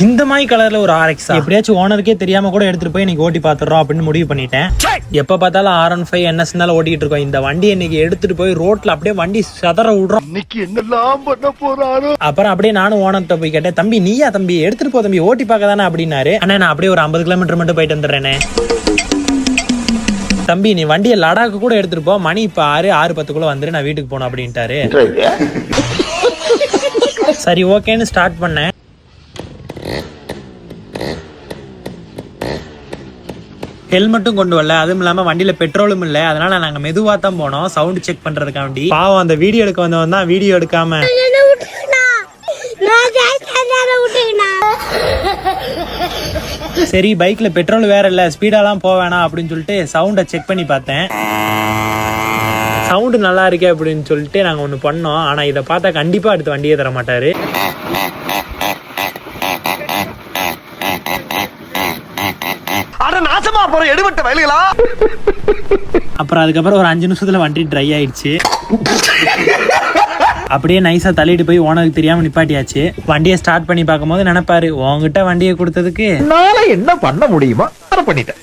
இந்த மாதிரி கலர்ல ஒரு RX எப்படியாச்சும் ஓனருக்கே தெரியாம கூட எடுத்துட்டு போய் இன்னைக்கு ஓட்டி பாத்துறோம் அப்படின்னு முடிவு பண்ணிட்டேன். எப்ப பார்த்தாலும் R15 NS தான் ஓட்டிட்டு இருக்கோம். இந்த வண்டி இன்னைக்கு எடுத்துட்டு போய் ரோட்ல அப்படியே வண்டி சதற விடுறோம். இன்னைக்கு என்னெல்லாம் பண்ண போறாரோ. அப்புறம் அப்படியே நானும் ஓனர்கிட்ட போய் கேட்டேன், தம்பி நீயா தம்பி எடுத்துட்டு போ தம்பி ஓட்டி பார்க்க தானே அப்படின்னாரு. ஆனா நான் அப்படியே ஒரு 50 கிலோமீட்டர் மட்டும் போயிட்டு வந்துடுறேனே. தம்பி நீ வண்டியை லடாக்கு கூட எடுத்துட்டு போ, மணி இப்ப 6:10 வந்துரு, நான் வீட்டுக்கு போகணும் அப்படின்ட்டாரு. சரி ஓகேன்னு ஸ்டார்ட் பண்ணேன். ஹெல்மெட்டும் கொண்டு வரல, அதுவும் இல்லாம வண்டியில பெட்ரோலும் இல்ல. அதனால நாங்க மெதுவா தான் போனோம் சவுண்ட் செக் பண்றதுக்காண்டி. பாவம் அந்த வீடியோ எடுக்க வந்தவன் தான் வீடியோ எடுக்காம சரி பைக்ல பெட்ரோல் வேற இல்ல, ஸ்பீடாலாம் போவேணாம் அப்படின்னு சொல்லிட்டு சவுண்ட செக் பண்ணி பார்த்தேன். சவுண்டு நல்லா இருக்கே அப்படின்னு சொல்லிட்டு நாங்க ஒண்ணு பண்ணோம். ஆனா இதை பார்த்தா கண்டிப்பா அடுத்து வண்டியே தர மாட்டாரு. அப்புறம் அதுக்கப்புறம் ஒரு 5 நிமிஷத்துல வண்டி ட்ரை ஆயிடுச்சு. அப்படியே நைஸா தள்ளிட்டு போய் ஓனருக்கு தெரியாம நிப்பாட்டியாச்சு. வண்டியை ஸ்டார்ட் பண்ணி பார்க்கும்போது நினைப்பாரு, உங்ககிட்ட வண்டியை கொடுத்ததுக்கு என்ன பண்ண முடியுமா பண்ணிட்டேன்.